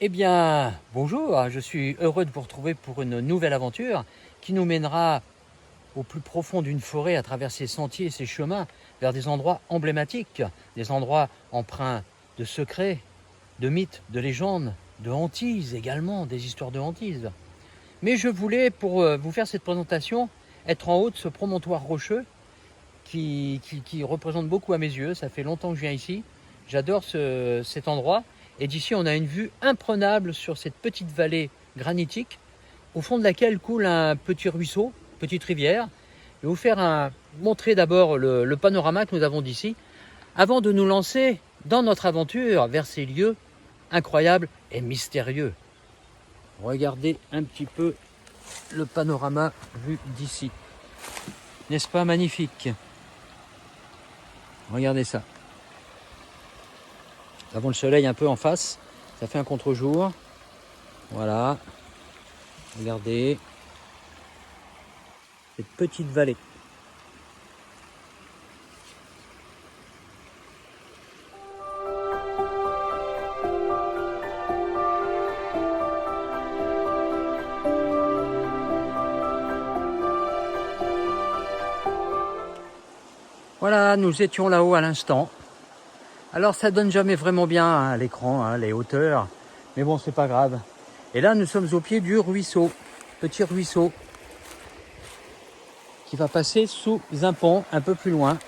Eh bien, bonjour, je suis heureux de vous retrouver pour une nouvelle aventure qui nous mènera au plus profond d'une forêt à travers ses sentiers et ses chemins vers des endroits emblématiques, des endroits empreints de secrets, de mythes, de légendes, de hantises également, des histoires de hantises. Mais je voulais, pour vous faire cette présentation, être en haut de ce promontoire rocheux qui représente beaucoup à mes yeux. Ça fait longtemps que je viens ici. J'adore cet endroit. Et d'ici, on a une vue imprenable sur cette petite vallée granitique, au fond de laquelle coule un petit ruisseau, petite rivière. Je vais vous faire montrer d'abord le panorama que nous avons d'ici, avant de nous lancer dans notre aventure vers ces lieux incroyables et mystérieux. Regardez un petit peu le panorama vu d'ici. N'est-ce pas magnifique? Regardez ça. Nous avons le soleil un peu en face, ça fait un contre-jour. Voilà, regardez cette petite vallée. Voilà, nous étions là-haut à l'instant. Alors ça donne jamais vraiment bien à l'écran, les hauteurs, mais bon, c'est pas grave. Et là, nous sommes au pied du ruisseau, petit ruisseau, qui va passer sous un pont un peu plus loin.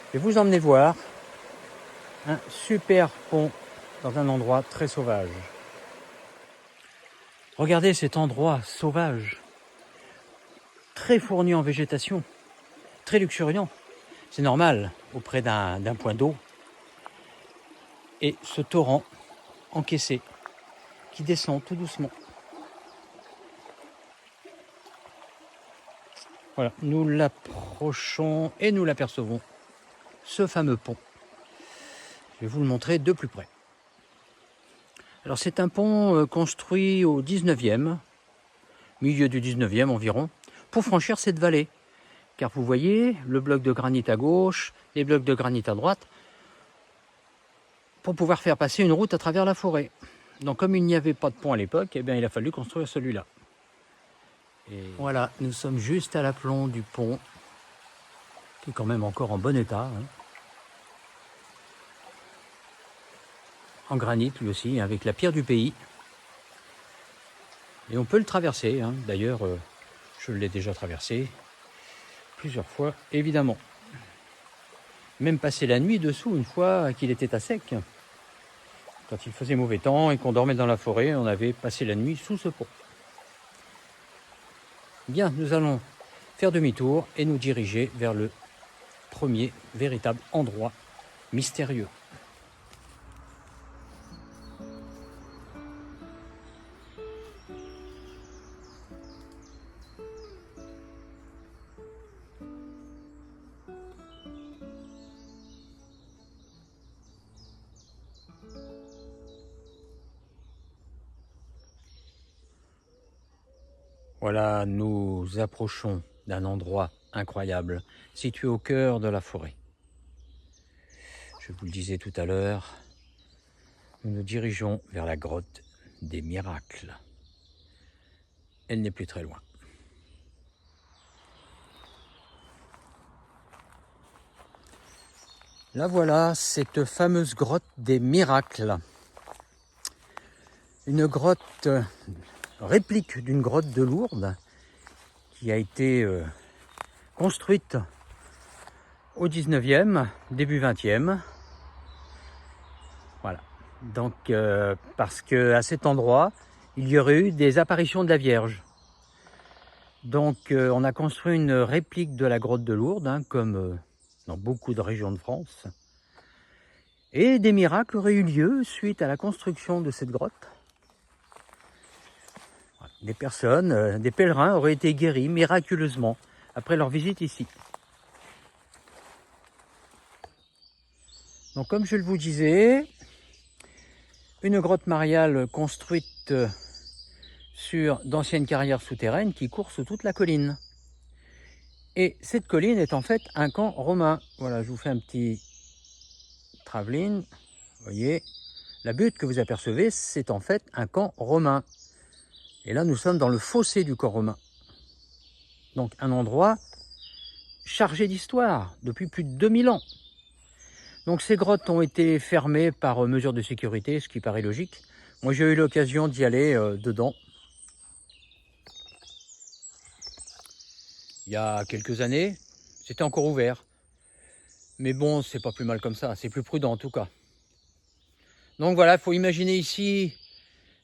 Je vais vous emmener voir un super pont dans un endroit très sauvage. Regardez cet endroit sauvage, très fourni en végétation, très luxuriant. C'est normal auprès d'un point d'eau. Et ce torrent encaissé qui descend tout doucement. Voilà, nous l'approchons et nous l'apercevons, ce fameux pont. Je vais vous le montrer de plus près. Alors c'est un pont construit au 19e, milieu du 19e environ, pour franchir cette vallée. Car vous voyez, le bloc de granit à gauche, les blocs de granit à droite, pour pouvoir faire passer une route à travers la forêt. Donc comme il n'y avait pas de pont à l'époque, eh bien, il a fallu construire celui-là. Et voilà, nous sommes juste à l'aplomb du pont, qui est quand même encore en bon état. En granit lui aussi, avec la pierre du pays. Et on peut le traverser, d'ailleurs je l'ai déjà traversé plusieurs fois, évidemment. Même passé la nuit dessous une fois qu'il était à sec. Quand il faisait mauvais temps et qu'on dormait dans la forêt, on avait passé la nuit sous ce pont. Bien, nous allons faire demi-tour et nous diriger vers le premier véritable endroit mystérieux. Voilà, nous approchons d'un endroit incroyable, situé au cœur de la forêt. Je vous le disais tout à l'heure, nous nous dirigeons vers la grotte des miracles. Elle n'est plus très loin. Là voilà, cette fameuse grotte des miracles. Une grotte réplique d'une grotte de Lourdes qui a été construite au 19e, début 20e. Voilà. Donc, parce qu'à cet endroit, il y aurait eu des apparitions de la Vierge. Donc, on a construit une réplique de la grotte de Lourdes, comme dans beaucoup de régions de France. Et des miracles auraient eu lieu suite à la construction de cette grotte. Des personnes, des pèlerins auraient été guéris miraculeusement après leur visite ici. Donc comme je vous disais, une grotte mariale construite sur d'anciennes carrières souterraines qui courent sous toute la colline. Et cette colline est en fait un camp romain. Voilà, je vous fais un petit travelling, vous voyez, La butte que vous apercevez, c'est en fait un camp romain. Et là, nous sommes dans le fossé du camp romain. Donc un endroit chargé d'histoire depuis plus de 2000 ans. Donc ces grottes ont été fermées par mesure de sécurité, ce qui paraît logique. Moi j'ai eu l'occasion d'y aller dedans. Il y a quelques années, c'était encore ouvert. Mais bon, c'est pas plus mal comme ça, c'est plus prudent en tout cas. Donc voilà, il faut imaginer ici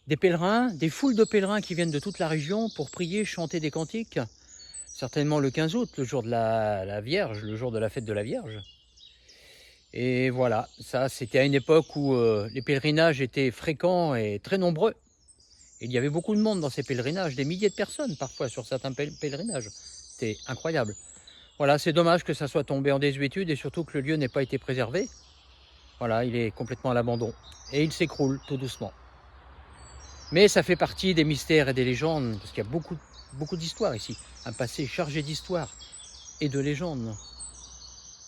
des pèlerins, des foules de pèlerins qui viennent de toute la région pour prier, chanter des cantiques. Certainement le 15 août, le jour de la Vierge, le jour de la fête de la Vierge. Et voilà, ça c'était à une époque où les pèlerinages étaient fréquents et très nombreux. Et il y avait beaucoup de monde dans ces pèlerinages, des milliers de personnes parfois sur certains pèlerinages. C'était incroyable. Voilà, c'est dommage que ça soit tombé en désuétude et surtout que le lieu n'ait pas été préservé. Voilà, il est complètement à l'abandon et il s'écroule tout doucement. Mais ça fait partie des mystères et des légendes, parce qu'il y a beaucoup d'histoires ici. Un passé chargé d'histoire et de légendes,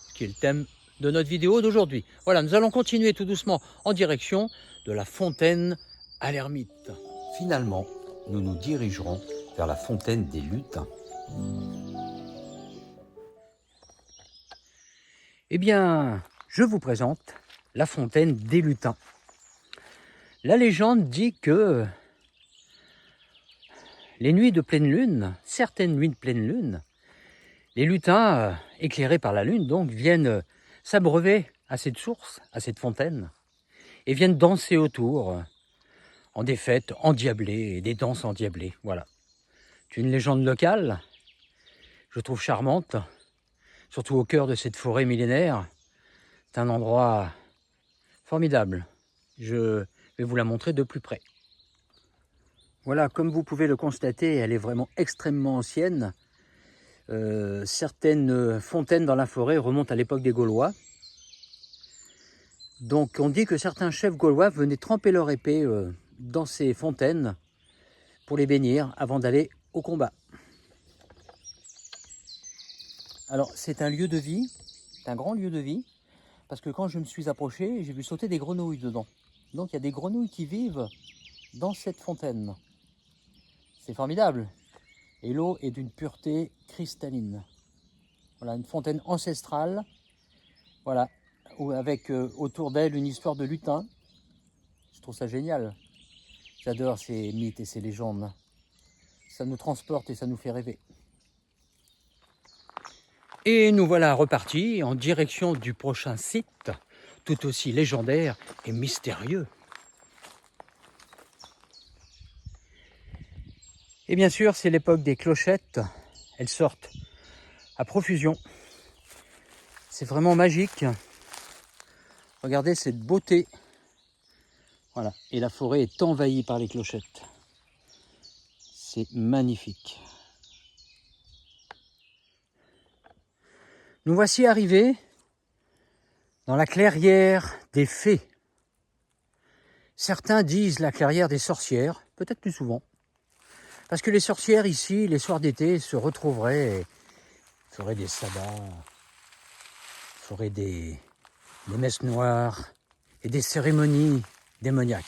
ce qui est le thème de notre vidéo d'aujourd'hui. Voilà, nous allons continuer tout doucement en direction de la fontaine à l'ermite. Finalement, nous nous dirigerons vers la fontaine des lutins. Eh bien, je vous présente la fontaine des lutins. La légende dit que les nuits de pleine lune, certaines nuits de pleine lune, les lutins, éclairés par la lune, donc, viennent s'abreuver à cette source, à cette fontaine, et viennent danser autour, en des fêtes endiablées, des danses endiablées, voilà. C'est une légende locale, je trouve charmante, surtout au cœur de cette forêt millénaire. C'est un endroit formidable. Je vais vous la montrer de plus près. Voilà, comme vous pouvez le constater, elle est vraiment extrêmement ancienne. Certaines fontaines dans la forêt remontent à l'époque des Gaulois. Donc on dit que certains chefs gaulois venaient tremper leur épée dans ces fontaines pour les bénir avant d'aller au combat. Alors c'est un lieu de vie, c'est un grand lieu de vie, parce que quand je me suis approché, j'ai vu sauter des grenouilles dedans. Donc il y a des grenouilles qui vivent dans cette fontaine. C'est formidable. Et l'eau est d'une pureté cristalline. Voilà, une fontaine ancestrale, voilà, avec autour d'elle une histoire de lutin. Je trouve ça génial. J'adore ces mythes et ces légendes. Ça nous transporte et ça nous fait rêver. Et nous voilà repartis en direction du prochain site, tout aussi légendaire et mystérieux. Et bien sûr, c'est l'époque des clochettes. Elles sortent à profusion. C'est vraiment magique. Regardez cette beauté. Voilà. Et la forêt est envahie par les clochettes. C'est magnifique. Nous voici arrivés dans la clairière des fées. Certains disent la clairière des sorcières, peut-être plus souvent. Parce que les sorcières ici, les soirs d'été, se retrouveraient et feraient des sabbats, feraient des messes noires et des cérémonies démoniaques.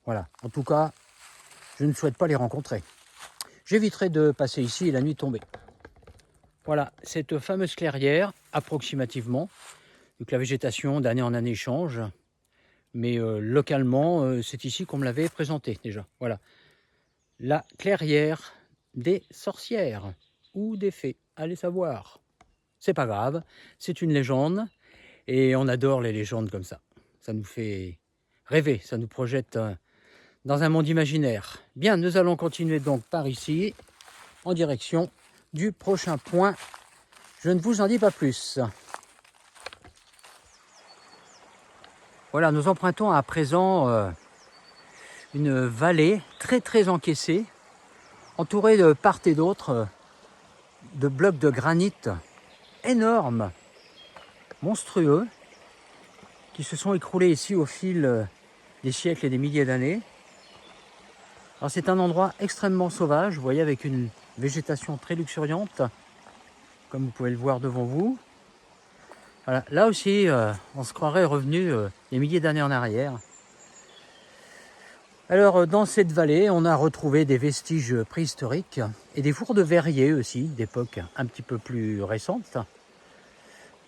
Voilà, en tout cas, je ne souhaite pas les rencontrer. J'éviterai de passer ici la nuit tombée. Voilà, cette fameuse clairière, approximativement, vu que la végétation d'année en année change, mais localement, c'est ici qu'on me l'avait présenté déjà. Voilà, la clairière des sorcières ou des fées, allez savoir. C'est pas grave, c'est une légende et on adore les légendes comme ça. Ça nous fait rêver, ça nous projette dans un monde imaginaire. Bien, nous allons continuer donc par ici, en direction du prochain point. Je ne vous en dis pas plus. Voilà, nous empruntons à présent une vallée très encaissée, entourée de part et d'autre de blocs de granit énormes, monstrueux, qui se sont écroulés ici au fil des siècles et des milliers d'années. Alors c'est un endroit extrêmement sauvage, vous voyez, avec une végétation très luxuriante, comme vous pouvez le voir devant vous. Voilà. Là aussi, on se croirait revenu des milliers d'années en arrière. Alors, dans cette vallée, on a retrouvé des vestiges préhistoriques et des fours de verrier aussi, d'époque un petit peu plus récente.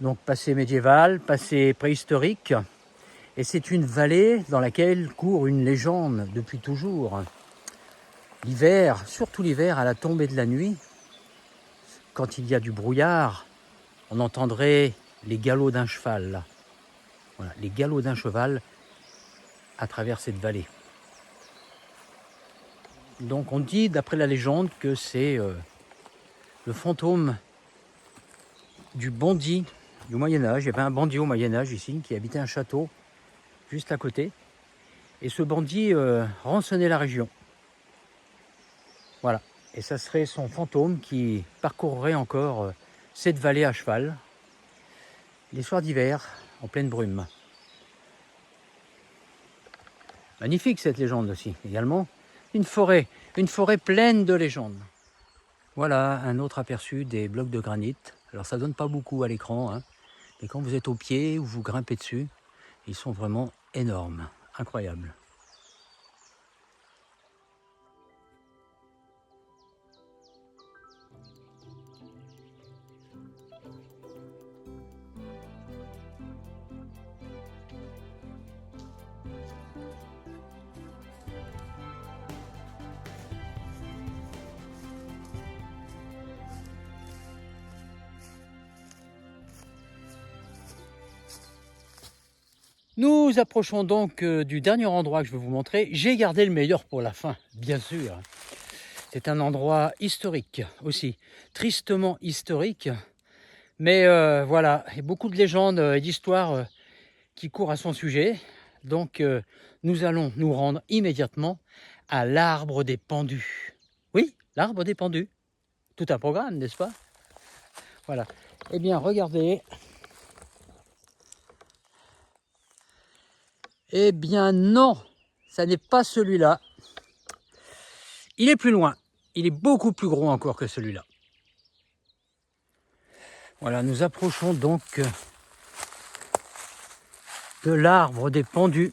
Donc, passé médiéval, passé préhistorique. Et c'est une vallée dans laquelle court une légende depuis toujours. L'hiver, surtout l'hiver, à la tombée de la nuit, quand il y a du brouillard, on entendrait les galops d'un cheval. Voilà, les galops d'un cheval à travers cette vallée. Donc on dit, d'après la légende, que c'est le fantôme du bandit du Moyen-Âge. Il y avait un bandit au Moyen-Âge ici qui habitait un château juste à côté. Et ce bandit rançonnait la région. Voilà. Et ça serait son fantôme qui parcourrait encore cette vallée à cheval les soirs d'hiver en pleine brume. Magnifique cette légende aussi, également. Une forêt pleine de légendes. Voilà un autre aperçu des blocs de granit. Alors ça donne pas beaucoup à l'écran, hein, mais quand vous êtes au pied ou vous grimpez dessus, ils sont vraiment énormes, incroyables. Nous approchons donc du dernier endroit que je vais vous montrer. J'ai gardé le meilleur pour la fin, bien sûr. C'est un endroit historique aussi, tristement historique. Mais voilà, il y a beaucoup de légendes et d'histoires qui courent à son sujet. Donc nous allons nous rendre immédiatement à l'arbre des pendus. Oui, l'arbre des pendus. Tout un programme, n'est-ce pas? Voilà. Eh bien, regardez. Eh bien non, ça n'est pas celui-là. Il est plus loin. Il est beaucoup plus gros encore que celui-là. Voilà, nous approchons donc de l'arbre des pendus.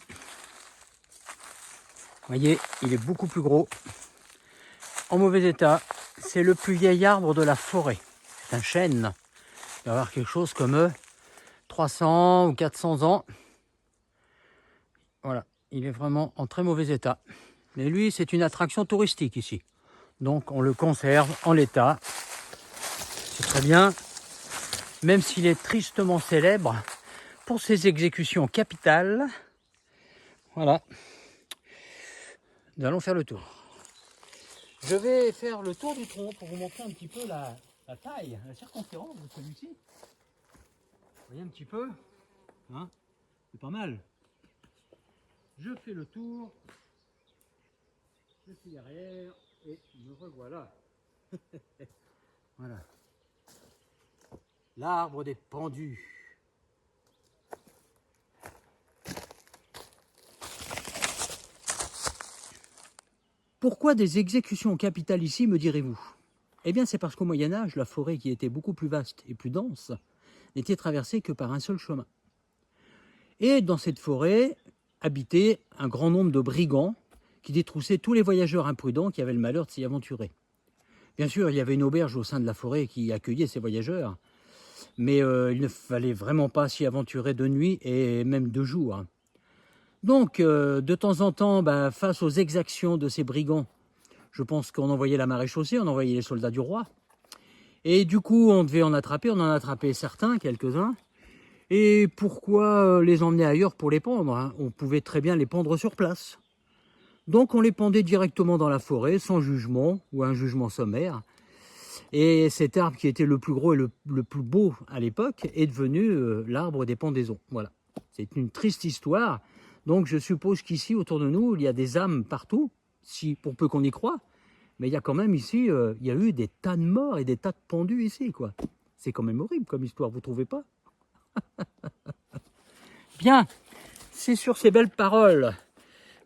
Vous voyez, il est beaucoup plus gros. En mauvais état. C'est le plus vieil arbre de la forêt. C'est un chêne. Il va y avoir quelque chose comme 300 ou 400 ans. Voilà, il est vraiment en très mauvais état. Mais lui, c'est une attraction touristique ici. Donc on le conserve en l'état. C'est très bien. Même s'il est tristement célèbre pour ses exécutions capitales. Voilà. Nous allons faire le tour. Je vais faire le tour du tronc pour vous montrer un petit peu la taille, la circonférence de celui-ci. Vous voyez un petit peu, hein, c'est pas mal. Je fais le tour, je suis derrière et me revoilà. Voilà. L'arbre des pendus. Pourquoi des exécutions capitales ici, me direz-vous? Eh bien, c'est parce qu'au Moyen-Âge, la forêt, qui était beaucoup plus vaste et plus dense, n'était traversée que par un seul chemin. Et dans cette forêt habitait un grand nombre de brigands qui détroussaient tous les voyageurs imprudents qui avaient le malheur de s'y aventurer. Bien sûr, il y avait une auberge au sein de la forêt qui accueillait ces voyageurs, mais il ne fallait vraiment pas s'y aventurer de nuit et même de jour. Donc, de temps en temps, face aux exactions de ces brigands, je pense qu'on envoyait la maréchaussée, on envoyait les soldats du roi. Et du coup, on devait en attraper, on en a attrapé certains, quelques-uns. Et pourquoi les emmener ailleurs pour les pendre, hein? On pouvait très bien les pendre sur place. Donc on les pendait directement dans la forêt, sans jugement, ou un jugement sommaire. Et cet arbre qui était le plus gros et le plus beau à l'époque est devenu l'arbre des pendaisons. Voilà, c'est une triste histoire. Donc je suppose qu'ici, autour de nous, il y a des âmes partout, si pour peu qu'on y croit. Mais il y a quand même ici, il y a eu des tas de morts et des tas de pendus ici, quoi. C'est quand même horrible comme histoire, vous trouvez pas? Bien, c'est sur ces belles paroles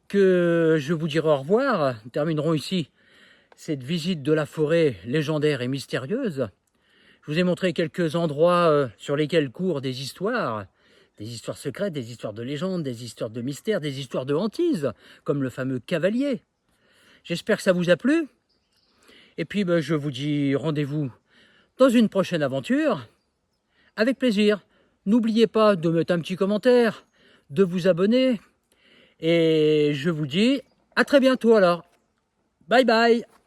que je vous dirai au revoir. Nous terminerons ici cette visite de la forêt légendaire et mystérieuse. Je vous ai montré quelques endroits sur lesquels courent des histoires, des histoires secrètes, des histoires de légendes, des histoires de mystères, des histoires de hantises, comme le fameux cavalier. J'espère que ça vous a plu. Et puis je vous dis rendez-vous dans une prochaine aventure. Avec plaisir. N'oubliez pas de mettre un petit commentaire, de vous abonner. Et je vous dis à très bientôt alors. Bye bye.